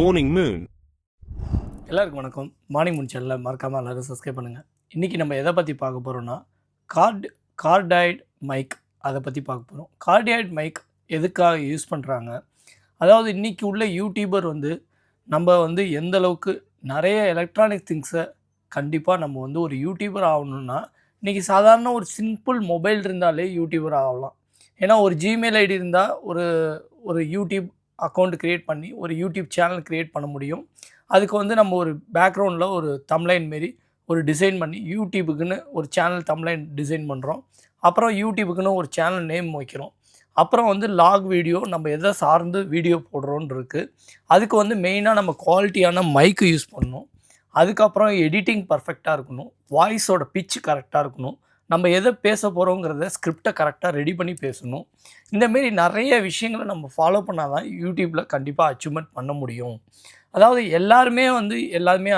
Morning Moon. எல்லாருக்கும் வணக்கம். Morning Moon சேனலில் மறக்காமல் எல்லோரும் சப்ஸ்கிரைப் பண்ணுங்கள். இன்றைக்கி நம்ம எதை பற்றி பார்க்க போகிறோன்னா கார்டாய்டு மைக் அதை பற்றி பார்க்க போகிறோம். கார்டாய்டு மைக் எதுக்காக யூஸ் பண்ணுறாங்க, அதாவது இன்றைக்கி உள்ள யூடியூபர் நம்ம எந்த அளவுக்கு நிறைய எலக்ட்ரானிக் திங்ஸை கண்டிப்பாக நம்ம ஒரு யூடியூபர் ஆகணுன்னா இன்றைக்கி சாதாரண ஒரு சிம்பிள் மொபைல் இருந்தாலே யூடியூபர் ஆகலாம். ஏன்னா ஒரு ஜிமெயில் ஐடி இருந்தால் ஒரு யூடியூப் அக்கௌண்ட் க்ரியேட் பண்ணி ஒரு யூடியூப் சேனல் க்ரியேட் பண்ண முடியும். அதுக்கு நம்ம ஒரு பேக்ரவுண்டில் ஒரு தம்ப்லைன் மாரி ஒரு டிசைன் பண்ணி யூடியூபுக்குன்னு ஒரு சேனல் தம்ப்லைன் டிசைன் பண்ணுறோம். அப்புறம் யூடியூபுக்குன்னு ஒரு சேனல் நேம் வைக்கிறோம். அப்புறம் லாக் வீடியோ நம்ம எதை சார்ந்து வீடியோ போடுறோன்னு இருக்குது. அதுக்கு மெயினாக நம்ம குவாலிட்டியான மைக்கு யூஸ் பண்ணணும். அதுக்கப்புறம் எடிட்டிங் பர்ஃபெக்டாக இருக்கணும். வாய்ஸோட பிட்ச் கரெக்டாக இருக்கணும். நம்ம எதை பேச போகிறோங்கிறத ஸ்கிரிப்டை கரெக்டாக ரெடி பண்ணி பேசணும். இந்தமாரி நிறைய விஷயங்களை நம்ம ஃபாலோ பண்ணால் தான் யூடியூப்பில் கண்டிப்பாக அச்சீவ்மெண்ட் பண்ண முடியும். அதாவது எல்லாருமே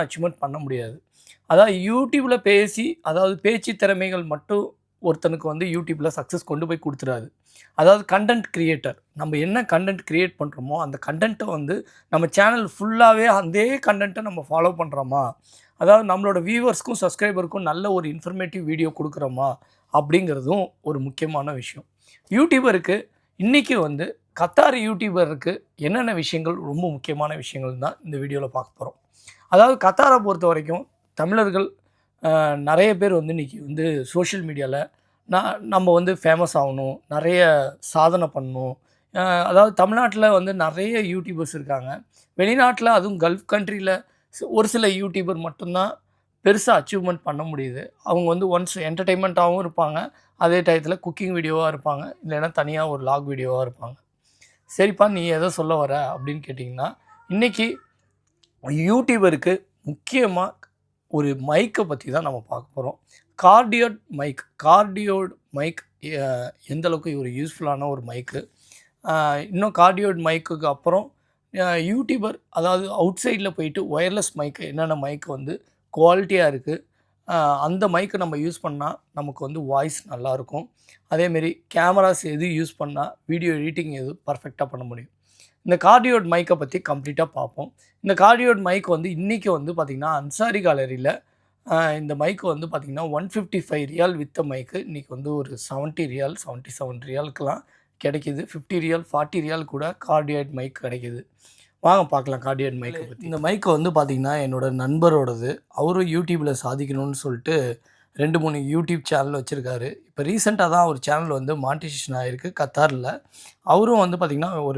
அச்சீவ்மெண்ட் பண்ண முடியாது. அதாவது யூடியூப்பில் பேச்சு திறமைகள் மட்டும் ஒருத்தனுக்கு யூடியூப்பில் சக்ஸஸ் கொண்டு போய் கொடுத்துடாது. அதாவது கண்டென்ட் கிரியேட்டர், நம்ம என்ன கண்டென்ட் க்ரியேட் பண்ணுறோமோ அந்த கண்டென்ட்டை நம்ம சேனல் ஃபுல்லாகவே அதே கண்டென்ட்டை நம்ம ஃபாலோ பண்ணுறோமா, அதாவது நம்மளோட வியூவர்ஸ்க்கும் சப்ஸ்கிரைபருக்கும் நல்ல ஒரு இன்ஃபர்மேட்டிவ் வீடியோ கொடுக்குறோமா அப்படிங்கிறதும் ஒரு முக்கியமான விஷயம். யூடியூபருக்கு இன்றைக்கி கத்தார் யூடியூபருக்கு என்னென்ன விஷயங்கள் ரொம்ப முக்கியமான விஷயங்கள் தான் இந்த வீடியோவில் பார்க்க போகிறோம். அதாவது கத்தாரை பொறுத்த வரைக்கும் தமிழர்கள் நிறைய பேர் இன்றைக்கி சோஷியல் மீடியாவில் நம்ம ஃபேமஸ் ஆகணும், நிறைய சாதனை பண்ணணும். அதாவது தமிழ்நாட்டில் நிறைய யூடியூபர்ஸ் இருக்காங்க. வெளிநாட்டில் அதுவும் கல்ஃப் கண்ட்ரியில் ஒரு சில யூடியூபர் மட்டும்தான் பெருசாக அச்சீவ்மெண்ட் பண்ண முடியுது. அவங்க ஒன்ஸ் என்டர்டெயின்மெண்ட்டாகவும் இருப்பாங்க, அதே டயத்தில் குக்கிங் வீடியோவாக இருப்பாங்க, இல்லைன்னா தனியாக ஒரு லாக் வீடியோவாக இருப்பாங்க. சரிப்பா, நீ எதை சொல்ல வர அப்படின்னு கேட்டிங்கன்னா, இன்றைக்கி யூடியூபருக்கு முக்கியமாக ஒரு மைக்கை பற்றி தான் நம்ம பார்க்க போகிறோம். கார்டியோட் மைக் எந்த அளவுக்கு ஒரு யூஸ்ஃபுல்லான ஒரு மைக்கு. இன்னும் கார்டியோட் மைக்குக்கு அப்புறம் யூடியூபர், அதாவது அவுட் சைடில் போயிட்டு ஒயர்லெஸ் மைக்கு என்னென்ன மைக்கு குவாலிட்டியாக இருக்குது, அந்த மைக்கை நம்ம யூஸ் பண்ணால் நமக்கு வாய்ஸ் நல்லாயிருக்கும். அதேமாரி கேமராஸ் எது யூஸ் பண்ணால் வீடியோ எடிட்டிங் எது பர்ஃபெக்டாக பண்ண முடியும். இந்த கார்டியோட் மைக்கை பற்றி கம்ப்ளீட்டாக பார்ப்போம். இந்த கார்டியோட் மைக் இன்றைக்கி பார்த்திங்கன்னா அன்சாரி கேலரியில் இந்த மைக்கு பார்த்திங்கன்னா 155 ரியால் வித்த மைக்கு இன்றைக்கி ஒரு 70 ரியால் 77 ரியாலுக்கெலாம் கிடைக்கிது. 50 ரியால் 40 ரியால் கூட கார்டியோட் மைக் கிடைக்கிது. வாங்க பார்க்கலாம் கார்டியோட் மைக்கை பற்றி. இந்த மைக்கு பார்த்திங்கன்னா என்னோடய நண்பரோடது. அவரும் யூடியூப்பில் சாதிக்கணும்னு சொல்லிட்டு 2-3 யூடியூப் சேனல் வச்சுருக்காரு. இப்போ ரீசெண்டாக தான் ஒரு சேனல் மானிட்டைசேஷன் ஆகிருக்கு கத்தாரில். அவரும் பார்த்திங்கன்னா ஒரு